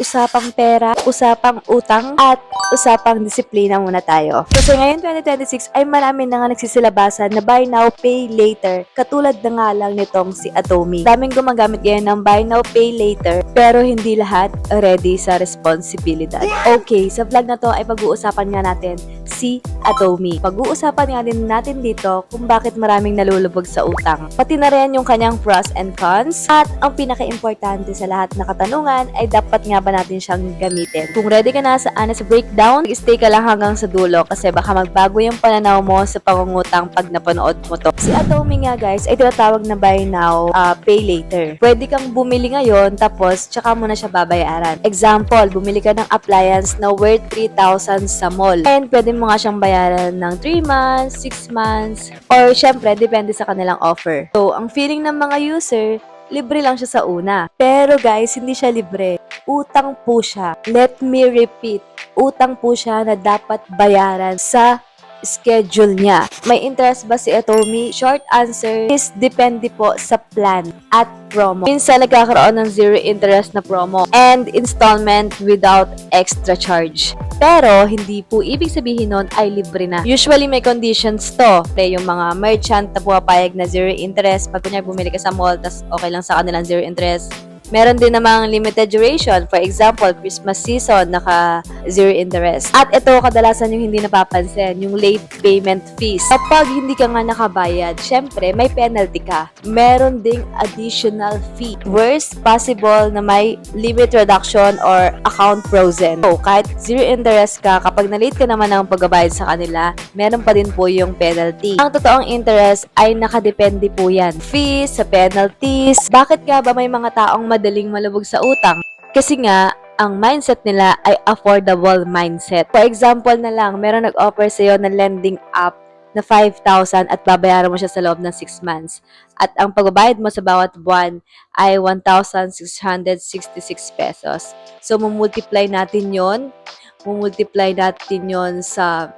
usapang pera, usapang utang, at usapang disiplina muna tayo. Kasi ngayon 2026 ay marami na nga nagsisilabasan na buy now, pay later. Katulad na nga lang nitong si Atomy. Daming gumagamit ngayon ng buy now, pay later, pero hindi lahat ready sa responsibilidad. Okay, sa vlog na to ay pag-uusapan nga natin si Atomy. Pag-uusapan nga din natin dito kung bakit maraming nalulubog sa utang. Pati na rin yung kanyang pros and cons. At ang pinaka-importante sa lahat na katanungan ay dapat nga ba natin siyang gamitin. Kung ready ka na sa honest breakdown, stay ka lang hanggang sa dulo kasi baka magbago yung pananaw mo sa pangungutang pag napanood mo to. Si Atomy nga guys ay tinatawag na buy now, pay later. Pwede kang bumili ngayon tapos tsaka mo na siya babayaran. Example, bumili ka ng appliance na worth 3,000 sa mall. And pwede mo nga siyang bayaran ng 3 months, 6 months, or syempre, depende sa kanilang offer. So, ang feeling ng mga user, libre lang siya sa una. Pero guys, hindi siya libre. Utang po siya. Let me repeat. Utang po siya na dapat bayaran sa schedule niya. May interest ba si Atomy? Short answer is depende po sa plan at promo. Minsan nagkakaroon ng zero interest na promo and installment without extra charge. Pero, hindi po ibig sabihin nun ay libre na. Usually, may conditions to. Yung mga merchant na pumapayag na zero interest. Pag kunyari bumili ka sa mall, tas okay lang sa kanilang zero interest. Meron din namang limited duration. For example, Christmas season, naka zero interest. At ito, kadalasan yung hindi napapansin, yung late payment fees. Kapag hindi ka nga nakabayad, syempre, may penalty ka. Meron ding additional fee. Worst possible na may limit reduction or account frozen. So, kahit zero interest ka, kapag na-late ka naman ng pagbabayad sa kanila, meron pa din po yung penalty. Ang totoong interest ay nakadepende po yan. Fees, sa penalties. Bakit nga ba may mga taong madaling malubog sa utang? Kasi nga, ang mindset nila ay affordable mindset. For example na lang, meron nag-offer sa'yo ng lending app na 5,000 at babayaran mo siya sa loob ng 6 months. At ang pagbabayad mo sa bawat buwan ay 1,666 pesos. So, mumultiply natin yon. Mumultiply natin yon sa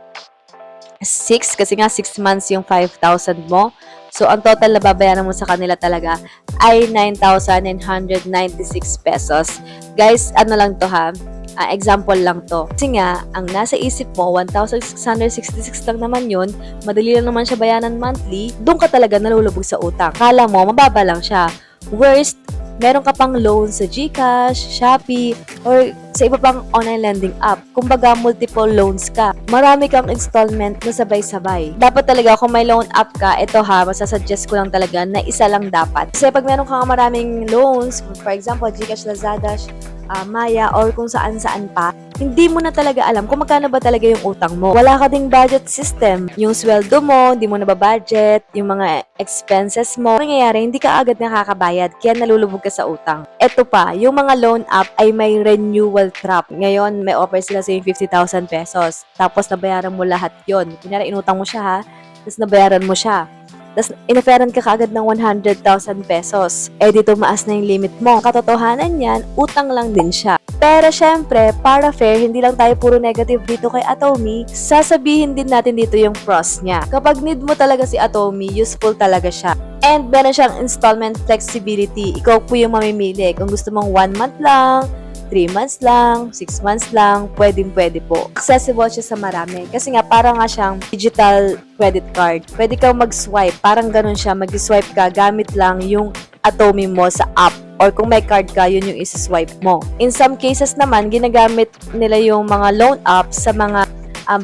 6 kasi nga 6 months yung 5,000 mo. So, ang total na babayaran mo sa kanila talaga ay 9,996 pesos. Guys, ano lang to ha? Example lang to. Kasi nga, ang nasa isip mo, 1,666 lang naman yun, madali lang naman siya bayaran monthly, doon ka talaga nalulubog sa utang. Kala mo, mababa lang siya. Worst, meron ka pang loan sa GCash, Shopee, or sa iba pang online lending app. Kumbaga, multiple loans ka. Marami kang installment na sabay-sabay. Dapat talaga, kung may loan app ka, ito ha, masasuggest ko lang talaga na isa lang dapat. Kasi pag meron kang maraming loans, for example, GCash, Lazada, Maya, or kung saan-saan pa, hindi mo na talaga alam kung magkano ba talaga yung utang mo. Wala ka ding budget system. Yung sweldo mo, hindi mo na ba-budget, yung mga expenses mo. Nangyayari, hindi ka agad nakakabayad, kaya nalulubog ka sa utang. Ito pa, yung mga loan app ay may renewal trap. Ngayon, may offer sila sa 50,000 pesos. Tapos, nabayaran mo lahat yon. Kunyari, inutang mo siya ha, tapos nabayaran mo siya. Tapos, inoferan ka kaagad ng 100,000 pesos. Eh, dito maas na yung limit mo. Katotohanan yan, utang lang din siya. Pero, syempre, para fair, hindi lang tayo puro negative dito kay Atomy, sasabihin din natin dito yung pros niya. Kapag need mo talaga si Atomy, useful talaga siya. And, meron siyang installment flexibility. Ikaw po yung mamimili. Kung gusto mong 1 month lang, 3 months lang, 6 months lang, pwede po. Accessible siya sa marami. Kasi nga, parang nga siyang digital credit card. Pwede kang mag-swipe. Parang ganun siya. Mag-swipe ka, gamit lang yung Atomy mo sa app. Or kung may card ka, yun yung isi-swipe mo. In some cases naman, ginagamit nila yung mga loan apps sa mga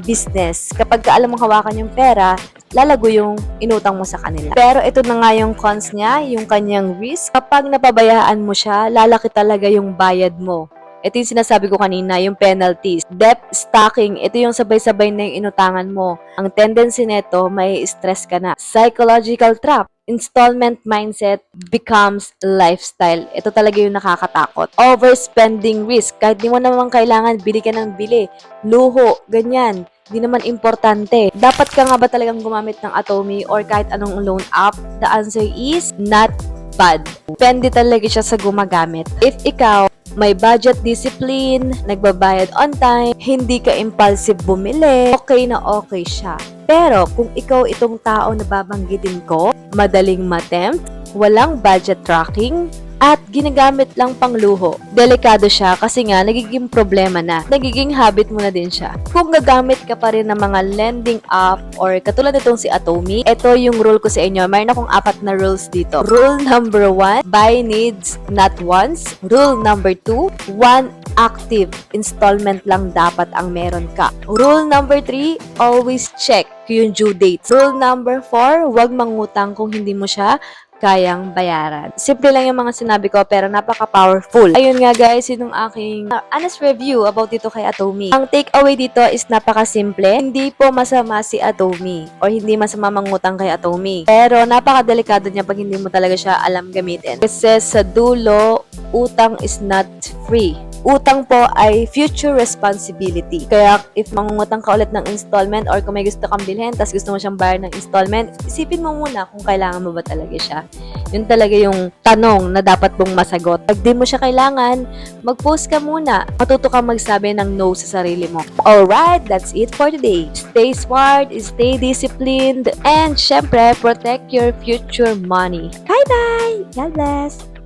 business. Kapag alam mong hawakan yung pera, lalago yung inutang mo sa kanila. Pero ito na nga yung cons niya, yung kanyang risk. Kapag napabayaan mo siya, lalaki talaga yung bayad mo. Ito yung sinasabi ko kanina, yung penalties. Debt stacking, ito yung sabay-sabay na yung inutangan mo. Ang tendency nito, may stress ka na. Psychological trap. Installment mindset becomes lifestyle. Ito talaga yung nakakatakot. Overspending risk. Kahit di mo naman kailangan, bili ka ng bili. Luho, ganyan. Di naman importante. Dapat ka nga ba talagang gumamit ng Atomy or kahit anong loan app? The answer is not bad. Depende talaga siya sa gumagamit. If ikaw may budget discipline, nagbabayad on time, hindi ka impulsive bumili, okay na okay siya. Pero kung ikaw itong tao na babanggitin ko, madaling matempt, walang budget tracking, at ginagamit lang pangluho. Delikado siya kasi nga nagiging problema na. Nagiging habit mo na din siya. Kung gagamit ka pa rin ng mga lending app or katulad nitong si Atomy, ito yung rule ko sa inyo. Mayroon akong 4 na rules dito. Rule number 1, buy needs not wants. Rule number 2, one active installment lang dapat ang meron ka. Rule number 3, always check yung due date. Rule number 4, huwag mangutang kung hindi mo siya kayang bayaran. Simple lang yung mga sinabi ko pero napaka-powerful. Ayun nga guys, yun yung aking honest review about dito kay Atomy. Ang takeaway dito is napaka-simple. Hindi po masama si Atomy or hindi masama mangutang kay Atomy. Pero napaka-delikado niya pag hindi mo talaga siya alam gamitin. Kasi sa dulo, utang is not free. Utang po ay future responsibility. Kaya if mangungutang ka ulit ng installment or kung may gusto kang bilhin tapos gusto mo siyang bayar ng installment, isipin mo muna kung kailangan mo ba talaga siya. Yun talaga yung tanong na dapat mong masagot. Pag di mo siya kailangan, mag-post ka muna. Matuto kang magsabi ng no sa sarili mo. Alright, that's it for today. Stay smart, stay disciplined, and syempre, protect your future money. Bye-bye! God bless!